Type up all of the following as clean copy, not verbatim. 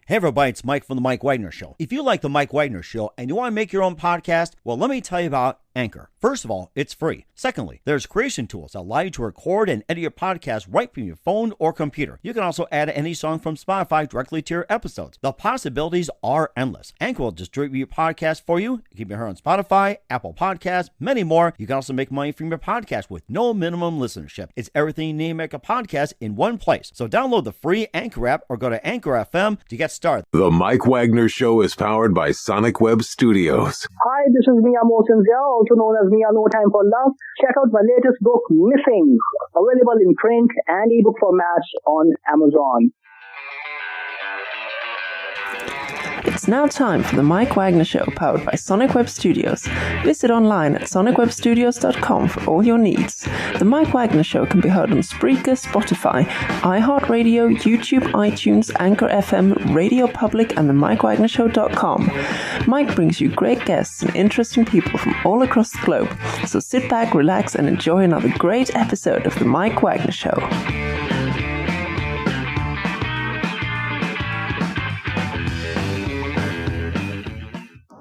Hey everybody, it's Mike from The Mike Wagner Show. If you like The Mike Wagner Show and you want to make your own podcast, well, let me tell you about Anchor. First of all, it's free. Secondly, there's creation tools that allow you to record and edit your podcast right from your phone or computer. You can also add any song from Spotify directly to your episodes. The possibilities are endless. Anchor will distribute your podcast for you. You can be heard on Spotify, Apple Podcasts, many more. You can also make money from your podcast with no minimum listenership. It's everything you need to make a podcast in one place. So download the free Anchor app or go to Anchor FM to get started. The Mike Wagner Show is powered by Sonic Web Studios. Hi, this is Mia Mosensia, also known as Mia No Time for Love. Check out my latest book, Missing, available in print and ebook formats on Amazon. It's now time for the Mike Wagner Show, powered by Sonic Web Studios. Visit online at sonicwebstudios.com for all your needs. The Mike Wagner Show can be heard on Spreaker, Spotify, iHeartRadio, YouTube, iTunes, Anchor FM, Radio Public, and the MikeWagnerShow.com. Mike brings you great guests and interesting people from all across the globe. So sit back, relax, and enjoy another great episode of the Mike Wagner Show.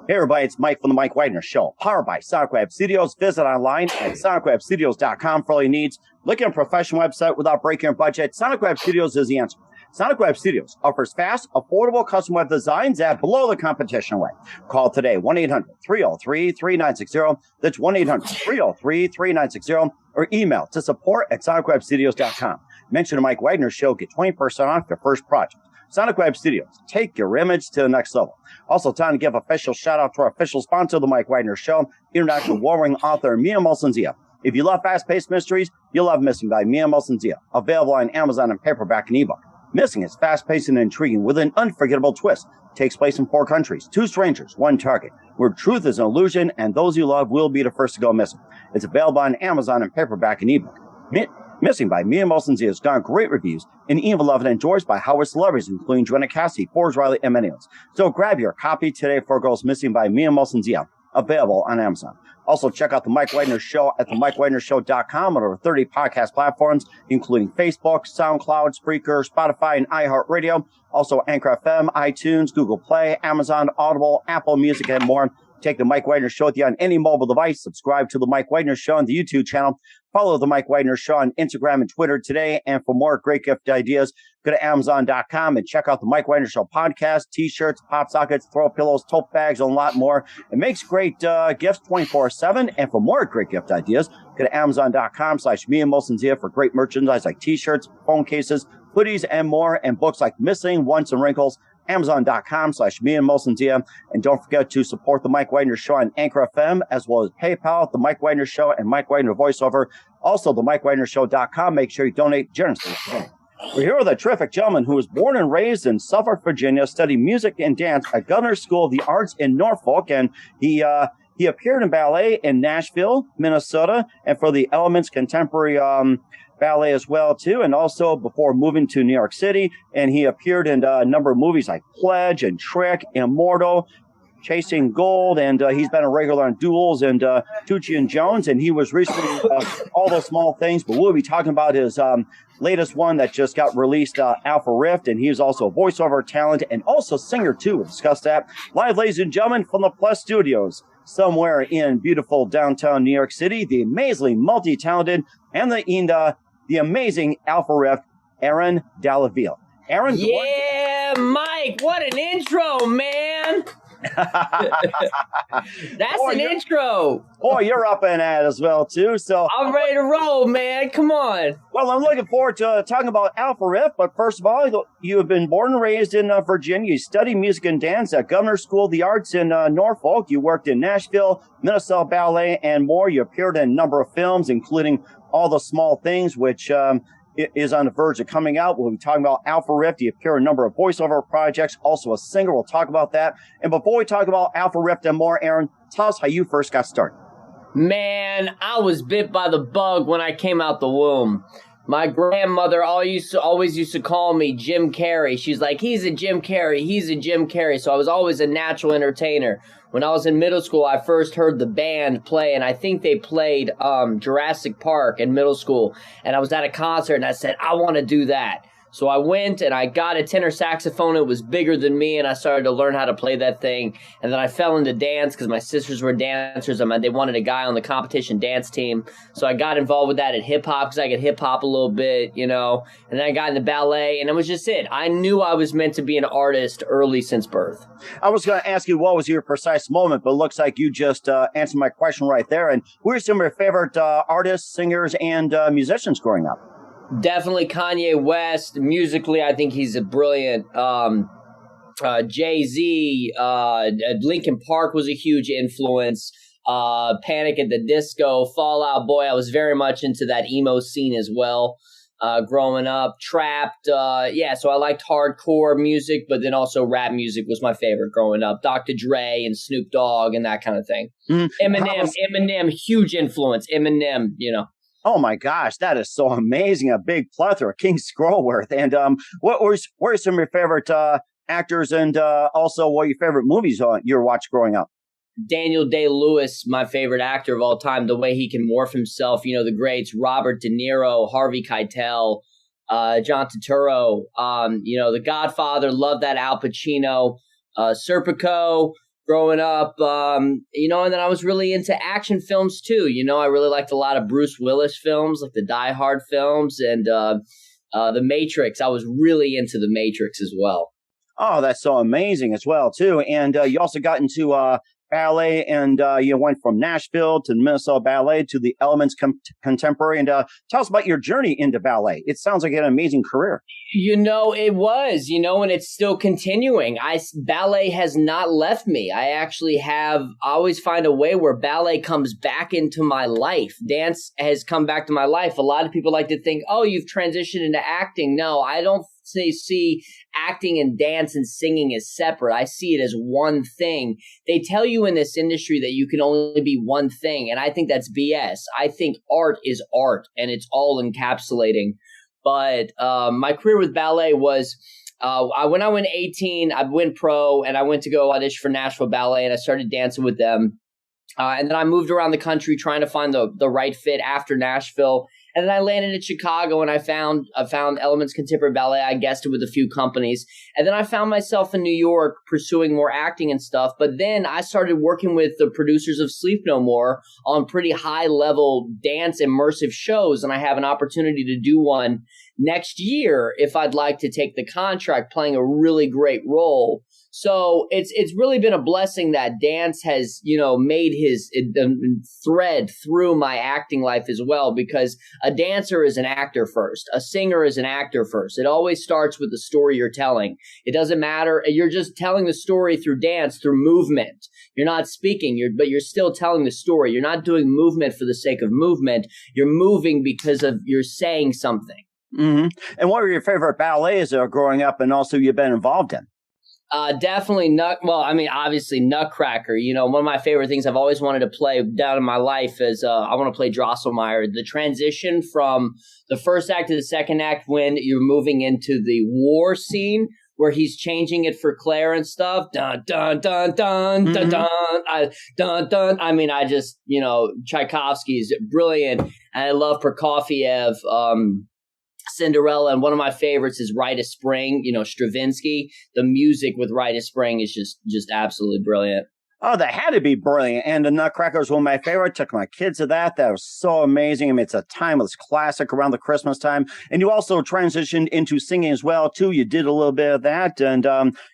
Hey everybody, it's Mike from The Mike Wagner Show, powered by Sonic Web Studios. Visit online at sonicwebstudios.com for all your needs. Looking at a professional website without breaking your budget? Sonic Web Studios is the answer. Sonic Web Studios offers fast, affordable custom web designs at below the competition rate. Call today, 1-800-303-3960. That's 1-800-303-3960. Or email to support@sonicwebstudios.com. Mention the Mike Wagner Show, get 20% off your first project. Sonic Web Studios, take your image to the next level. Also, time to give official shout out to our official sponsor of the Mike Wagner Show, international warring author Mia Mosensia. If you love fast-paced mysteries, you'll love Missing by Mia Mosensia, available on Amazon in paperback and ebook. Missing is fast-paced and intriguing with an unforgettable twist. Takes place in 4 countries, 2 strangers, 1 target, where truth is an illusion and those you love will be the first to go missing. It's available on Amazon in paperback and ebook. Missing by Mia Mosensia has gotten great reviews and even loved and endorsed by Howard celebrities, including Joanna Cassidy, Forbes Riley, and many others. So grab your copy today for Girls Missing by Mia Mosensia, available on Amazon. Also, check out The Mike Wagner Show at themikewagnershow.com on over 30 podcast platforms, including Facebook, SoundCloud, Spreaker, Spotify, and iHeartRadio. Also, Anchor FM, iTunes, Google Play, Amazon, Audible, Apple Music, and more. Take The Mike Wagner Show with you on any mobile device. Subscribe to The Mike Wagner Show on the YouTube channel. Follow The Mike Wagner Show on Instagram and Twitter today. And for more great gift ideas, go to Amazon.com and check out The Mike Wagner Show podcast, T-shirts, pop sockets, throw pillows, tote bags, and a lot more. It makes great gifts 24/7. And for more great gift ideas, go to Amazon.com/Mia Mosensia for great merchandise like T-shirts, phone cases, hoodies, and more, and books like Missing, Once, and Wrinkles. Amazon.com/Mia Mosensia. And don't forget to support The Mike Wagner Show on Anchor FM, as well as PayPal, The Mike Wagner Show, and Mike Wagner Voiceover. Also, TheMikeWagnerShow.com. Make sure you donate generously. We're here with a terrific gentleman who was born and raised in Suffolk, Virginia, studied music and dance at Governor's School of the Arts in Norfolk, and he appeared in ballet in Nashville, Minnesota, and for the Elements Contemporary ballet as well too, and also before moving to New York City, and he appeared in a number of movies like Pledge and Trick, Immortal, Chasing Gold, and he's been a regular on Duels and Tucci and Jones, and he was recently All Those Small Things, but we'll be talking about his latest one that just got released, Alpha Rift, and he's also a voiceover talent and also singer too. We'll discuss that live, ladies and gentlemen, from the Plus Studios, somewhere in beautiful downtown New York City, the amazingly multi-talented and the amazing Alpha Rift, Aaron Dalla Villa. Aaron, yeah, Mike, what an intro, man. That's an intro. Boy, you're up in that as well, too. So I'm ready to roll, man. Come on. Well, I'm looking forward to talking about Alpha Rift. But first of all, you have been born and raised in Virginia. You studied music and dance at Governor's School of the Arts in Norfolk. You worked in Nashville, Minnesota Ballet, and more. You appeared in a number of films, including All the Small Things, which is on the verge of coming out. We'll be talking about Alpha Rift. You appear in a number of voiceover projects, also a singer. We'll talk about that. And before we talk about Alpha Rift and more, Aaron, tell us how you first got started. Man, I was bit by the bug when I came out the womb. My grandmother always used to call me Jim Carrey. She's like, he's a Jim Carrey, he's a Jim Carrey. So I was always a natural entertainer. When I was in middle school, I first heard the band play, and I think they played Jurassic Park in middle school. And I was at a concert, and I said, I want to do that. So I went and I got a tenor saxophone. It was bigger than me, and I started to learn how to play that thing. And then I fell into dance because my sisters were dancers. They wanted a guy on the competition dance team. So I got involved with that at hip-hop because I could hip-hop a little bit, you know. And then I got into ballet, and it was just it. I knew I was meant to be an artist early since birth. I was going to ask you what was your precise moment, but it looks like you just answered my question right there. And who are some of your favorite artists, singers, and musicians growing up? Definitely Kanye West. Musically, I think he's a brilliant. Jay-Z, Linkin Park was a huge influence. Panic at the Disco, Fall Out Boy. I was very much into that emo scene as well. Growing up, Trapped. So I liked hardcore music, but then also rap music was my favorite growing up. Dr. Dre and Snoop Dogg and that kind of thing. Eminem, huge influence. Eminem, you know. Oh my gosh, that is so amazing! A big plethora, King Scrollworth. And what were some of your favorite actors, and also what are your favorite movies you watched growing up? Daniel Day-Lewis, my favorite actor of all time. The way he can morph himself, you know, the greats: Robert De Niro, Harvey Keitel, John Turturro. You know, The Godfather. Love that. Al Pacino, Serpico. Growing up, you know, and then I was really into action films too. You know, I really liked a lot of Bruce Willis films, like the Die Hard films, and The Matrix. I was really into The Matrix as well. Oh, that's so amazing as well too. And you also got into ballet, and you went from Nashville to the Minnesota Ballet to the Elements Contemporary. And tell us about your journey into ballet. It sounds like an amazing career. You know, it was, you know, and it's still continuing. Ballet has not left me. I always find a way where ballet comes back into my life. Dance has come back to my life. A lot of people like to think, oh, you've transitioned into acting. No, I don't see acting and dance and singing as separate. I see it as one thing. They tell you in this industry that you can only be one thing, and I think that's BS. I think art is art, and it's all encapsulating. But my career with ballet was, when I went 18, I went pro, and I went to go audition for Nashville Ballet, and I started dancing with them. And then I moved around the country trying to find the right fit after Nashville. And then I landed in Chicago, and I found Elements Contemporary Ballet. I guested with a few companies. And then I found myself in New York pursuing more acting and stuff. But then I started working with the producers of Sleep No More on pretty high-level dance immersive shows. And I have an opportunity to do one next year if I'd like to take the contract, playing a really great role. So it's really been a blessing that dance has, you know, made his thread through my acting life as well, because a dancer is an actor first. A singer is an actor first. It always starts with the story you're telling. It doesn't matter. You're just telling the story through dance, through movement. You're not speaking, but you're still telling the story. You're not doing movement for the sake of movement. You're moving because of you're saying something. Mm-hmm. And what were your favorite ballets growing up, and also you've been involved in? Definitely obviously Nutcracker. You know, one of my favorite things I've always wanted to play down in my life is I want to play Drosselmeyer. The transition from the first act to the second act when you're moving into the war scene where he's changing it for Claire and stuff. Dun, dun, dun, dun, dun, dun, dun. I mean, I just, you know, Tchaikovsky's brilliant. And I love Prokofiev. Cinderella, and one of my favorites is Rite of Spring, you know, Stravinsky. The music with Rite of Spring is just absolutely brilliant. Oh, that had to be brilliant. And the Nutcracker was one of my favorite. Took my kids to that. That was so amazing. I mean, it's a timeless classic around the Christmas time. And you also transitioned into singing as well, too. You did a little bit of that. And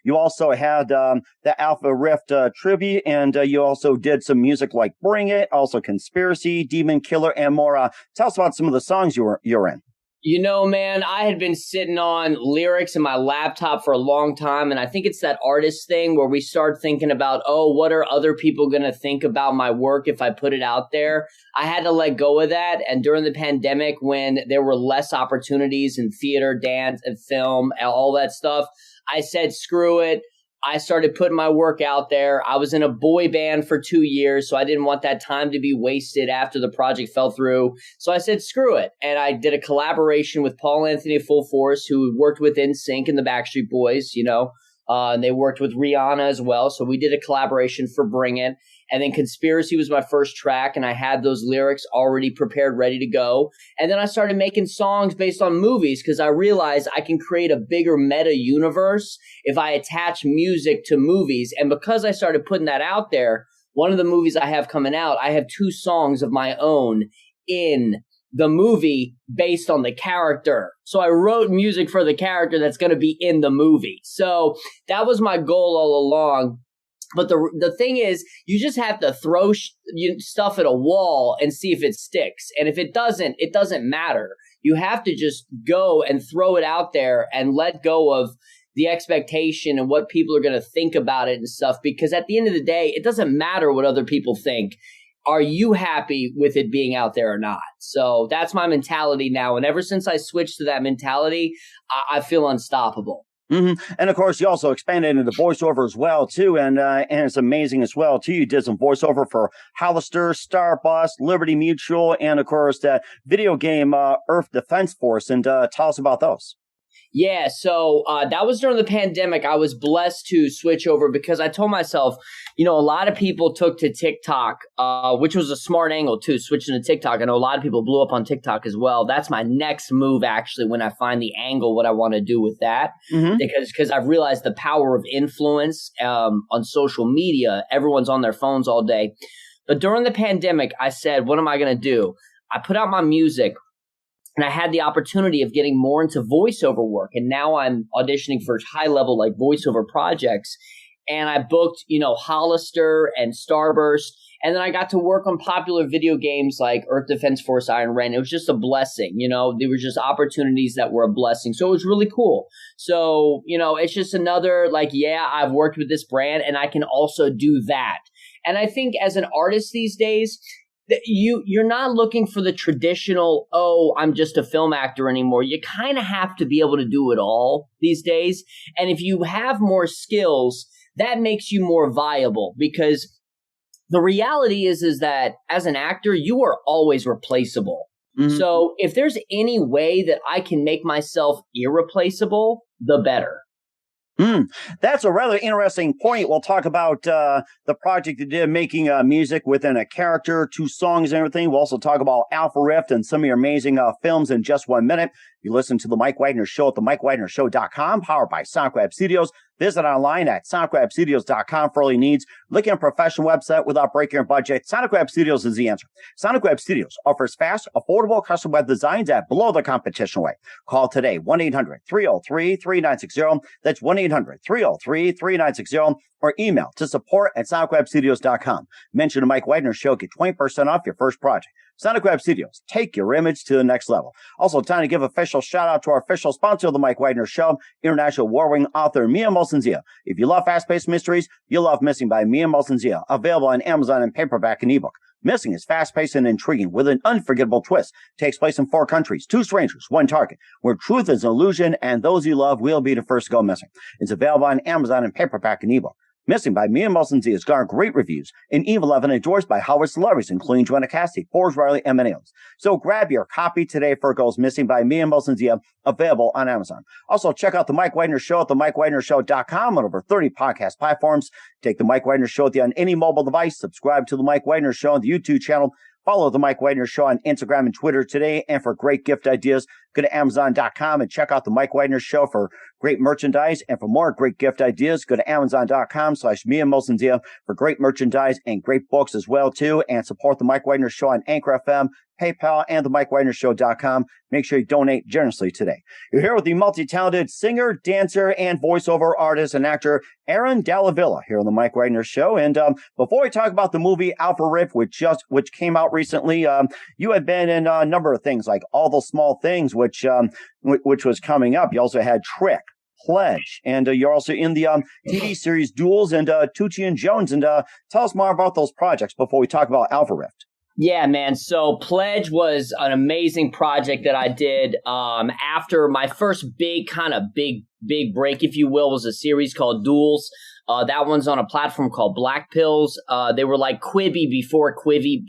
you also had the Alpha Rift tribute. And you also did some music like Bring It, also Conspiracy, Demon Killer, and more. Tell us about some of the songs you're in. You know, man, I had been sitting on lyrics in my laptop for a long time, and I think it's that artist thing where we start thinking about, oh, what are other people going to think about my work if I put it out there? I had to let go of that, and during the pandemic, when there were less opportunities in theater, dance, and film, and all that stuff, I said, screw it. I started putting my work out there. I was in a boy band for 2 years, so I didn't want that time to be wasted after the project fell through. So I said, screw it. And I did a collaboration with Paul Anthony of Full Force, who worked with NSYNC and the Backstreet Boys, you know, And they worked with Rihanna as well. So we did a collaboration for Bring It. And then Conspiracy was my first track, and I had those lyrics already prepared, ready to go. And then I started making songs based on movies because I realized I can create a bigger meta universe if I attach music to movies. And because I started putting that out there, one of the movies I have coming out, I have 2 songs of my own in the movie based on the character. So I wrote music for the character that's going to be in the movie. So that was my goal all along. But the thing is, you just have to throw stuff at a wall and see if it sticks. And if it doesn't matter. You have to just go and throw it out there and let go of the expectation and what people are going to think about it and stuff. Because at the end of the day, it doesn't matter what other people think. Are you happy with it being out there or not? So that's my mentality now. And ever since I switched to that mentality, I feel unstoppable. Mm-hmm. And of course, you also expanded into voiceover as well, too. And it's amazing as well, too. You did some voiceover for Hollister, Starbus, Liberty Mutual, and of course, the video game Earth Defense Force. And tell us about those. Yeah, so that was during the pandemic. I was blessed to switch over because I told myself, a lot of people took to TikTok, which was a smart angle too, switching to TikTok. I know a lot of people blew up on TikTok as well. That's my next move, actually, when I find the angle, what I want to do with that. Mm-hmm. Because I've realized the power of influence on social media. Everyone's on their phones all day. But during the pandemic, I said, what am I going to do? I put out my music. And I had the opportunity of getting more into voiceover work. And now I'm auditioning for high-level like voiceover projects. And I booked, Hollister and Starburst. And then I got to work on popular video games like Earth Defense Force, Iron Rain. It was just a blessing. They were just opportunities that were a blessing. So it was really cool. So, it's just another I've worked with this brand and I can also do that. And I think as an artist these days, you're not looking for the traditional, I'm just a film actor anymore. You kind of have to be able to do it all these days. And if you have more skills, that makes you more viable because the reality is that as an actor, you are always replaceable. Mm-hmm. So if there's any way that I can make myself irreplaceable, the better. That's a rather interesting point. We'll talk about the project you did, making music within a character, 2 songs and everything. We'll also talk about Alpha Rift and some of your amazing films in just 1 minute. You listen to The Mike Wagner Show at themikewagnershow.com, powered by Sonic Web Studios. Visit online at sonicwebstudios.com for all your needs. Looking at a professional website without breaking your budget? Sonic Web Studios is the answer. Sonic Web Studios offers fast, affordable custom web designs at below the competition rate. Call today, 1-800-303-3960. That's 1-800-303-3960. Or email to support@sonicwebstudios.com. Mention the Mike Wagner Show. Get 20% off your first project. Sonic Web Studios. Take your image to the next level. Also, time to give official shout out to our official sponsor of the Mike Wagner Show, international award-winning author Mia Molson-Zia. If you love fast-paced mysteries, you'll love Missing by Mia Molson-Zia. Available on Amazon in paperback and ebook. Missing is fast-paced and intriguing with an unforgettable twist. Takes place in 4 countries, 2 strangers, 1 target, where truth is an illusion and those you love will be the first to go missing. It's available on Amazon in paperback and ebook. Missing by Mia Molson-Zia has garnered great reviews and even 11 endorsed by Howard celebrities, including Joanna Cassidy, Forbes Riley, and many others. So grab your copy today for Goes Missing by Mia Molson-Zia, available on Amazon. Also, check out The Mike Wagner Show at themikewagnershow.com on over 30 podcast platforms. Take The Mike Wagner Show with you on any mobile device. Subscribe to The Mike Wagner Show on the YouTube channel. Follow The Mike Wagner Show on Instagram and Twitter today. And for great gift ideas, go to Amazon.com and check out The Mike Wagner Show for great merchandise. And for more great gift ideas, go to Amazon.com/Mia Molson-Zia for great merchandise and great books as well, too. And support The Mike Wagner Show on Anchor FM, PayPal, and themikewagnershow.com. Make sure you donate generously today. You're here with the multi-talented singer, dancer, and voiceover artist and actor Aaron Dalla Villa here on the Mike Wagner Show. And before we talk about the movie Alpha Rift, which came out recently, you had been in a number of things like All the Small Things, which was coming up. You also had Trick, Pledge, and you're also in the TV series Duels and Tucci and Jones. And tell us more about those projects before we talk about Alpha Rift. Yeah, man. So Pledge was an amazing project that I did after my first big break, if you will, was a series called Duels. That one's on a platform called Black Pills. They were like Quibi before Quibi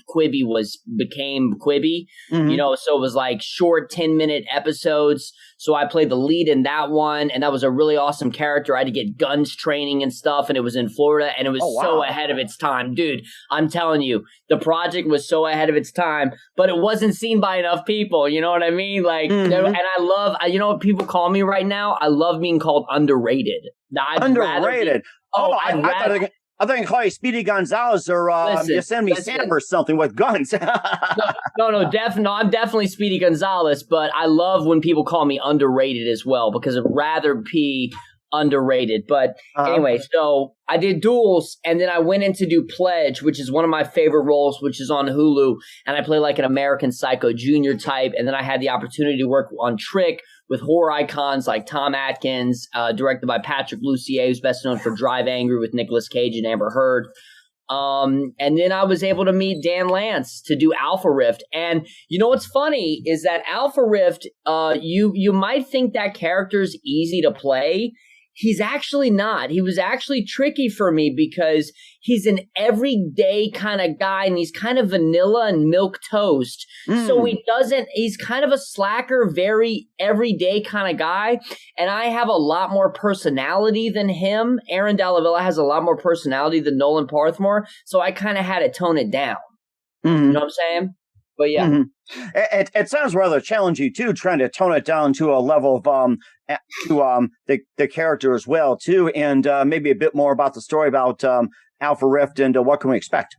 became Quibi. Mhm. You know, so it was like short 10-minute episodes. So I played the lead in that one, and that was a really awesome character. I had to get guns training and stuff, and it was in Florida, and it was so ahead of its time. Dude, I'm telling you, the project was so ahead of its time, but it wasn't seen by enough people. You know what I mean? Like, and I love, you know what people call me right now? I love being called underrated. Underrated. I thought you call you Speedy Gonzalez or Yosemite Sam or something with guns. No, I'm definitely Speedy Gonzalez, but I love when people call me underrated as well because I'd rather be underrated. But anyway, so I did Duels, and then I went in to do Pledge, which is one of my favorite roles, which is on Hulu, and I play like an American Psycho Junior type, and then I had the opportunity to work on Trick with horror icons like Tom Atkins, directed by Patrick Lussier, who's best known for Drive Angry with Nicolas Cage and Amber Heard. And then I was able to meet Dan Lance to do Alpha Rift. And you know what's funny is that Alpha Rift, you might think that character's easy to play. He's actually not. He was actually tricky for me because he's an everyday kind of guy and he's kind of vanilla and milk toast. So he's kind of a slacker, very everyday kind of guy. And I have a lot more personality than him. Aaron Dalla Villa has a lot more personality than Nolan Parthmore. So I kind of had to tone it down. You know what I'm saying? But yeah. It sounds rather challenging too, trying to tone it down to a level of the character as well too, and maybe a bit more about the story about Alpha Rift and what can we expect?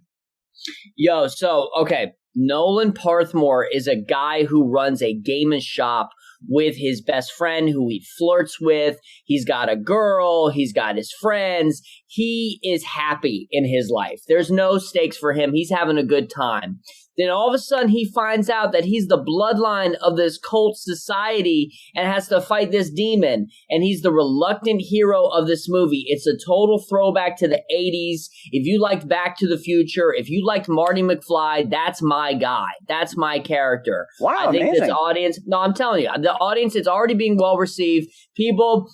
Yo, so okay, Nolan Parthmore is a guy who runs a gaming shop with his best friend who he flirts with. He's got a girl. He's got his friends. He is happy in his life. There's no stakes for him. He's having a good time. Then all of a sudden he finds out that he's the bloodline of this cult society and has to fight this demon. And he's the reluctant hero of this movie. It's a total throwback to the 80s. If you liked Back to the Future, if you liked Marty McFly, that's my guy. That's my character. Wow, I think amazing. this audience, no, I'm telling you, the audience is already being well received. People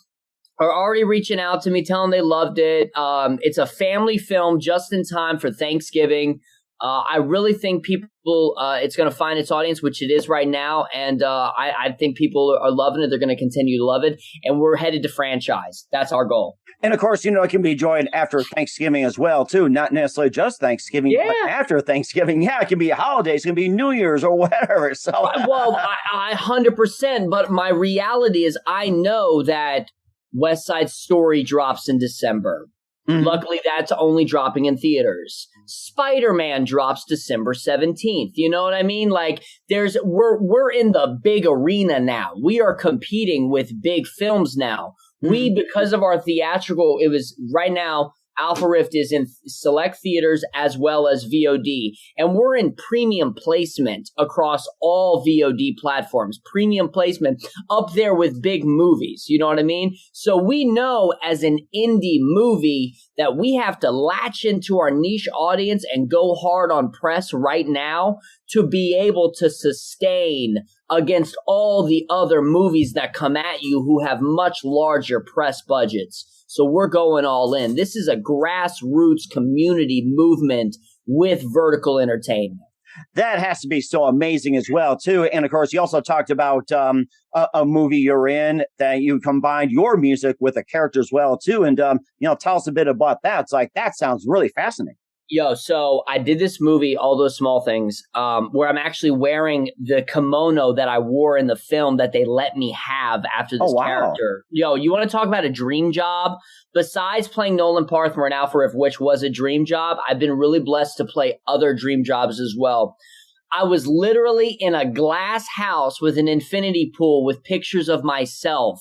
are already reaching out to me, telling they loved it. It's a family film just in time for Thanksgiving. I really think people, it's going to find its audience, which it is right now. And I think people are loving it. They're going to continue to love it. And we're headed to franchise. That's our goal. And of course, you know, it can be enjoyed after Thanksgiving as well, too. Not necessarily just Thanksgiving, but after Thanksgiving. Yeah, it can be holidays. It can be New Year's or whatever. So, well, I 100%. But my reality is I know that West Side Story drops in December. Luckily, that's only dropping in theaters. Spider-Man drops December 17th. You know what I mean? Like, we're in the big arena now. We are competing with big films now. We, because of our theatrical, it was right now, Alpha Rift is in select theaters as well as VOD. And we're in premium placement across all VOD platforms. Premium placement up there with big movies. You know what I mean? So we know as an indie movie that we have to latch into our niche audience and go hard on press right now to be able to sustain against all the other movies that come at you who have much larger press budgets. So we're going all in. This is a grassroots community movement with vertical entertainment. that has to be so amazing as well, too. And of course, you also talked about a movie you're in that you combined your music with a character as well, too. And, tell us a bit about that. It's like, that sounds really fascinating. Yo, so I did this movie, All Those Small Things, where I'm actually wearing the kimono that I wore in the film that they let me have after this character. Yo, you want to talk about a dream job? Besides playing Nolan Parthmore in Alpha Rift, which was a dream job, I've been really blessed to play other dream jobs as well. I was literally in a glass house with an infinity pool with pictures of myself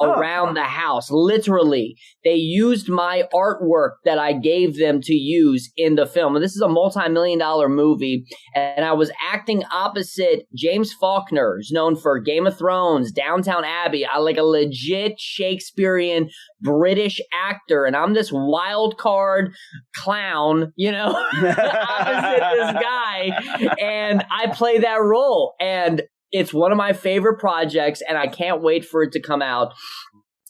around the house. Literally, they used my artwork that I gave them to use in the film. And this is a multi-million-dollar movie. And I was acting opposite James Faulkner, who's known for Game of Thrones, Downton Abbey. I like a legit Shakespearean British actor. And I'm this wild card clown, opposite this guy. And I play that role. And it's one of my favorite projects, and I can't wait for it to come out.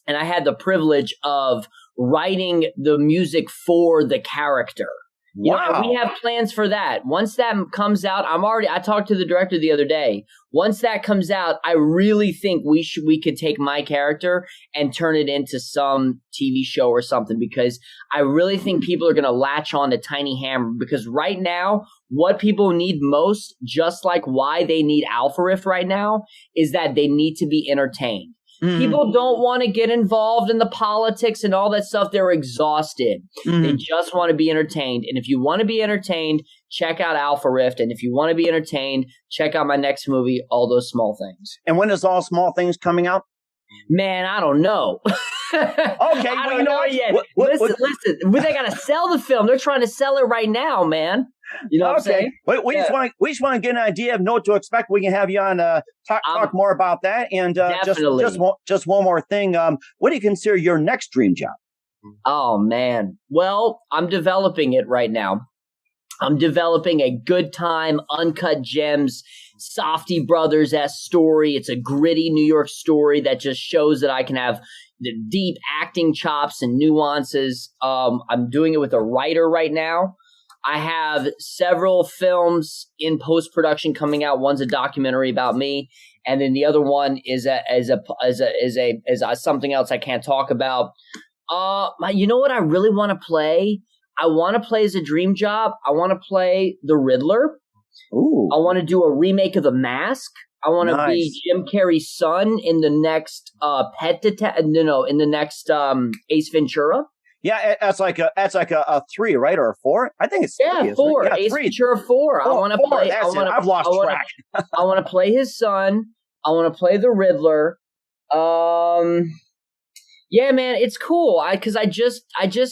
And I had the privilege of writing the music for the character. Wow. We have plans for that. Once that comes out, I talked to the director the other day. Once that comes out, I really think we could take my character and turn it into some TV show or something, because I really think people are going to latch on to Tiny Hammer, because right now, what people need most, just like why they need Alpha Rift right now, is that they need to be entertained. People don't want to get involved in the politics and all that stuff. They're exhausted. They just want to be entertained. And if you want to be entertained, check out Alpha Rift. And if you want to be entertained, check out my next movie, All Those Small Things. And when is All Small Things coming out? Man, I don't know. Okay, I don't know yet. Listen, they got to sell the film. They're trying to sell it right now, man. You know what I'm saying? We just want to get an idea of what to expect. We can have you on talk more about that. And just one more thing. What do you consider your next dream job? Oh man, well, I'm developing it right now. I'm developing a good time, uncut gems, Safdie Brothers-esque story. It's a gritty New York story that just shows that I can have the deep acting chops and nuances. I'm doing it with a writer right now. I have several films in post-production coming out. One's a documentary about me, and then the other one is something else I can't talk about. You know what I really want to play? I want to play as a dream job. I want to play the Riddler. Ooh. I want to do a remake of The Mask. I want to be Jim Carrey's son in the next in the next Ace Ventura. Yeah, that's like a 3, right, or a 4? I think it's 3, 4. Yeah, Ace 3. Ventura 4. I want to play. I've lost track. I want to play his son. I want to play the Riddler. Yeah, man, it's cool. Because I just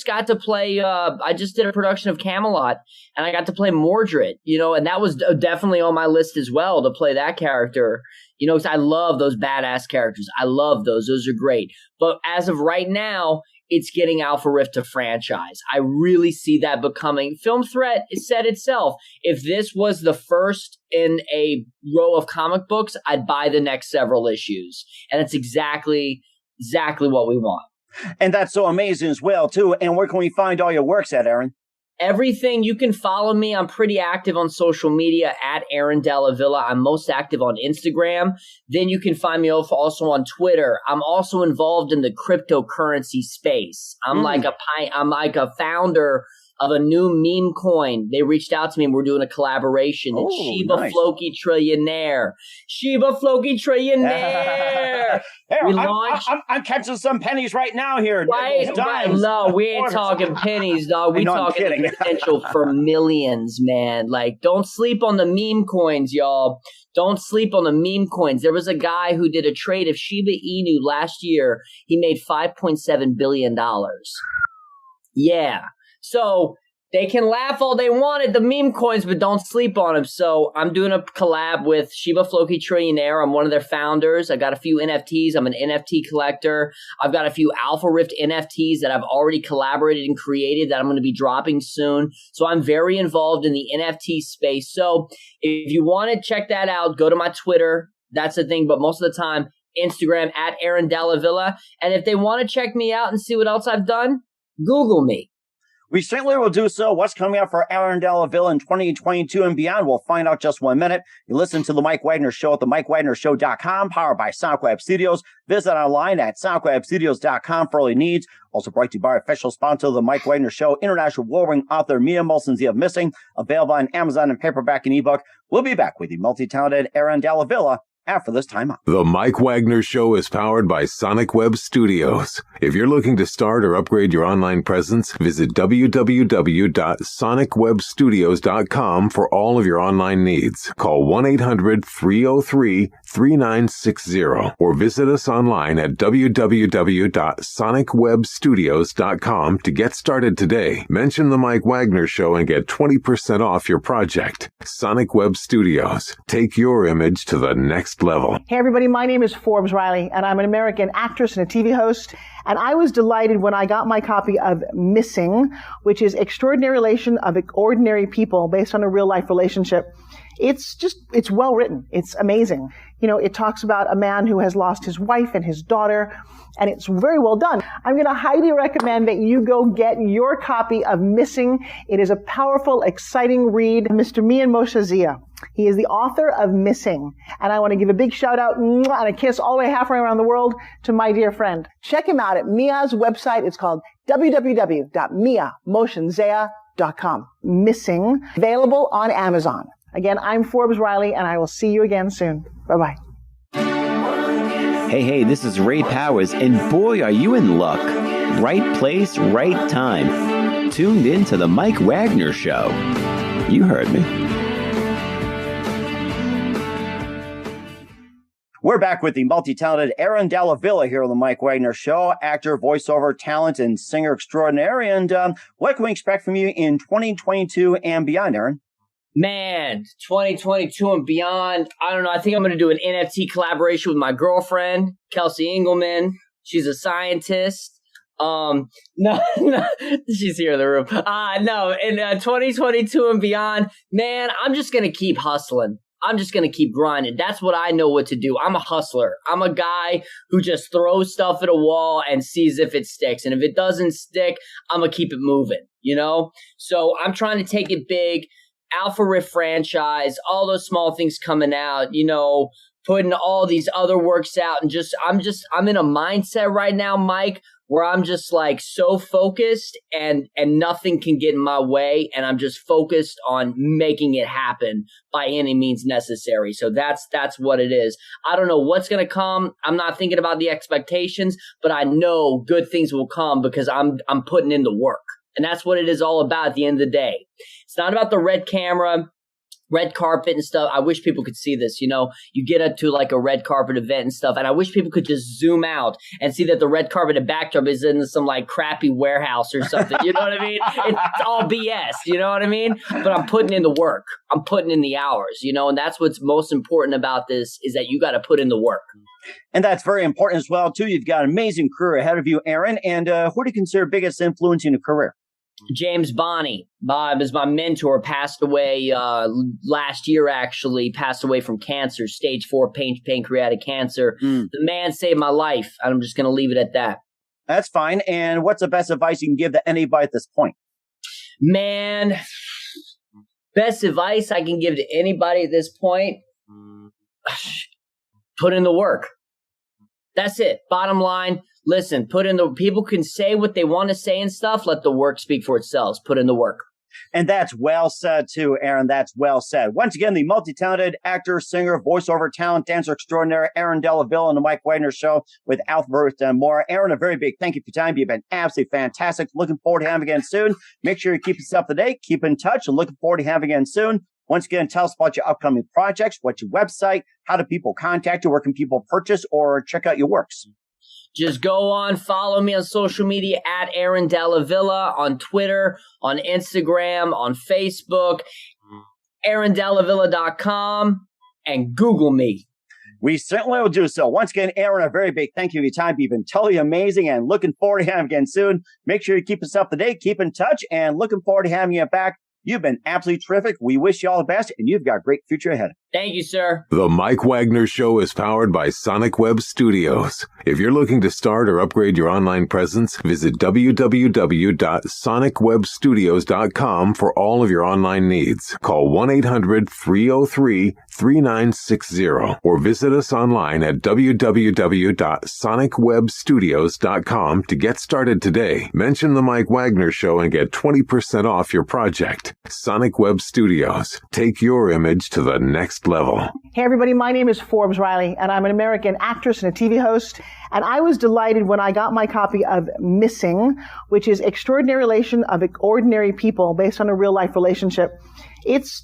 got to play. I just did a production of Camelot, and I got to play Mordred. And that was definitely on my list as well, to play that character. Because I love those badass characters. I love those. Those are great. But as of right now, it's getting Alpha Rift to franchise. I really see that becoming. Film Threat said itself, if this was the first in a row of comic books, I'd buy the next several issues. And it's exactly what we want. And that's so amazing as well, too. And where can we find all your works at, Aaron? Everything. You can follow me. I'm pretty active on social media at Aaron Dalla Villa. I'm most active on Instagram. Then you can find me also on Twitter. I'm also involved in the cryptocurrency space. I'm like a founder of a new meme coin. They reached out to me and we're doing a collaboration. It's Shiba Floki Trillionaire. Shiba Floki Trillionaire. We launched. I'm catching some pennies right now here. Right. No, we ain't talking pennies, dog. We talking the potential for millions, man. Like, don't sleep on the meme coins, y'all. Don't sleep on the meme coins. There was a guy who did a trade of Shiba Inu last year. He made $5.7 billion. Yeah. So they can laugh all they want at the meme coins, but don't sleep on them. So I'm doing a collab with Shiba Floki Trillionaire. I'm one of their founders. I got a few NFTs. I'm an NFT collector. I've got a few Alpha Rift NFTs that I've already collaborated and created that I'm going to be dropping soon. So I'm very involved in the NFT space. So if you want to check that out, go to my Twitter. That's the thing. But most of the time, Instagram at Aaron Dalla Villa. And if they want to check me out and see what else I've done, Google me. We certainly will do so. What's coming up for Aaron Dalla Villa in 2022 and beyond, we'll find out just 1 minute. You listen to The Mike Wagner Show at themikewagnershow.com, powered by Sonic Web Studios. Visit online at sonicwebstudios.com for all your needs. Also brought to you by official sponsor of The Mike Wagner Show, international warring author Mia Molson's The of Missing, available on Amazon and paperback and ebook. We'll be back with the multi-talented Aaron Dalla Villa after this time out. The Mike Wagner Show is powered by Sonic Web Studios. If you're looking to start or upgrade your online presence, visit www.sonicwebstudios.com for all of your online needs. Call 1-800-303-3960 or visit us online at www.sonicwebstudios.com to get started today. Mention The Mike Wagner Show and get 20% off your project. Sonic Web Studios. Take your image to the next level. Hey everybody, my name is Forbes Riley and I'm an American actress and a TV host, and I was delighted when I got my copy of Missing, which is Extraordinary Relation of Ordinary People based on a real life relationship. It's well written. It's amazing. It talks about a man who has lost his wife and his daughter, and it's very well done. I'm going to highly recommend that you go get your copy of Missing. It is a powerful, exciting read. Mr. Mian Moshe Zia. He is the author of Missing. And I want to give a big shout out and a kiss all the way halfway around the world to my dear friend. Check him out at Mia's website. It's called www.miamoshenzea.com. Missing. Available on Amazon. Again, I'm Forbes Riley, and I will see you again soon. Bye-bye. Hey, this is Ray Powers, and boy, are you in luck. Right place, right time. Tuned in to the Mike Wagner Show. You heard me. We're back with the multi-talented Aaron Dalla Villa here on the Mike Wagner Show, actor, voiceover talent, and singer extraordinaire. And what can we expect from you in 2022 and beyond, Aaron? Man, 2022 and beyond. I don't know. I think I'm going to do an NFT collaboration with my girlfriend, Kelsey Engelman. She's a scientist. No, she's here in the room. No, in 2022 and beyond, man, I'm just going to keep hustling. I'm just going to keep grinding. That's what I know what to do. I'm a hustler. I'm a guy who just throws stuff at a wall and sees if it sticks. And if it doesn't stick, I'm going to keep it moving, So I'm trying to take it big. Alpha Riff franchise, all those small things coming out, putting all these other works out, and I'm in a mindset right now, Mike, where I'm just like so focused and nothing can get in my way, and I'm just focused on making it happen by any means necessary. So that's what it is. I don't know what's going to come. I'm not thinking about the expectations, but I know good things will come because I'm putting in the work. And that's what it is all about at the end of the day. It's not about the red camera, red carpet and stuff. I wish people could see this. You get up to like a red carpet event and stuff. And I wish people could just zoom out and see that the red carpet backdrop is in some like crappy warehouse or something. You know what I mean? It's all BS. You know what I mean? But I'm putting in the work. I'm putting in the hours, and that's what's most important about this is that you got to put in the work. And that's very important as well, too. You've got an amazing career ahead of you, Aaron. And who do you consider biggest influence in your career? James Bonney. Bob is my mentor, passed away last year, actually, passed away from cancer, stage 4 pancreatic cancer. The man saved my life. I'm just going to leave it at that. That's fine. And what's the best advice you can give to anybody at this point? Man, best advice I can give to anybody at this point, put in the work. That's it. Bottom line. Listen, people can say what they want to say and stuff. Let the work speak for itself. Put in the work. And that's well said, too, Aaron. That's well said. Once again, the multi-talented actor, singer, voiceover talent, dancer extraordinaire, Aaron Dalla Villa on the Mike Wagner Show with Alphabet and more. Aaron, a very big thank you for your time. You've been absolutely fantastic. Looking forward to having you again soon. Make sure you keep yourself up to date. Keep in touch. And looking forward to having you again soon. Once again, tell us about your upcoming projects. What's your website? How do people contact you? Where can people purchase or check out your works? Just go on, follow me on social media at Aaron Dalla Villa on Twitter, on Instagram, on Facebook, AaronDallaVilla.com, and Google me. We certainly will do so. Once again, Aaron, a very big thank you for your time. You've been totally amazing and looking forward to having you again soon. Make sure you keep us up to date, keep in touch, and looking forward to having you back. You've been absolutely terrific. We wish you all the best, and you've got a great future ahead. Thank you, sir. The Mike Wagner Show is powered by Sonic Web Studios. If you're looking to start or upgrade your online presence, visit www.sonicwebstudios.com for all of your online needs. Call 1-800-303-3960 or visit us online at www.sonicwebstudios.com to get started today. Mention the Mike Wagner Show and get 20% off your project. Sonic Web Studios. Take your image to the next level. Hey everybody, my name is Forbes Riley, and I'm an American actress and a TV host. And I was delighted when I got my copy of Missing, which is Extraordinary Relation of Ordinary People based on a real life relationship. It's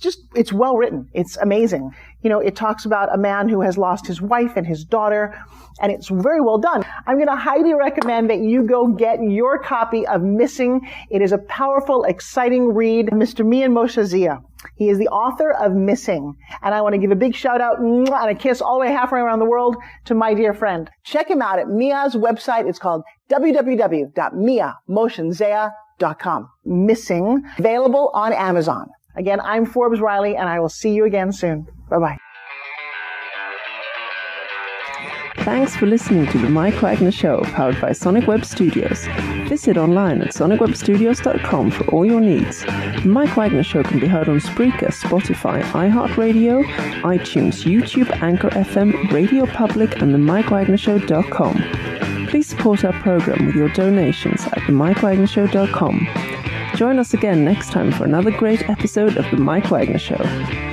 well written. It's amazing. It talks about a man who has lost his wife and his daughter, and it's very well done. I'm going to highly recommend that you go get your copy of Missing. It is a powerful, exciting read. Mr. Mian Moshe Zia. He is the author of Missing. And I want to give a big shout out and a kiss all the way halfway around the world to my dear friend. Check him out at Mia's website. It's called www.miamoshenzea.com. Missing. Available on Amazon. Again, I'm Forbes Riley, and I will see you again soon. Bye-bye. Thanks for listening to The Mike Wagner Show, powered by Sonic Web Studios. Visit online at sonicwebstudios.com for all your needs. The Mike Wagner Show can be heard on Spreaker, Spotify, iHeartRadio, iTunes, YouTube, Anchor FM, Radio Public, and themikewagnershow.com. Please support our program with your donations at themikewagnershow.com. Join us again next time for another great episode of The Mike Wagner Show.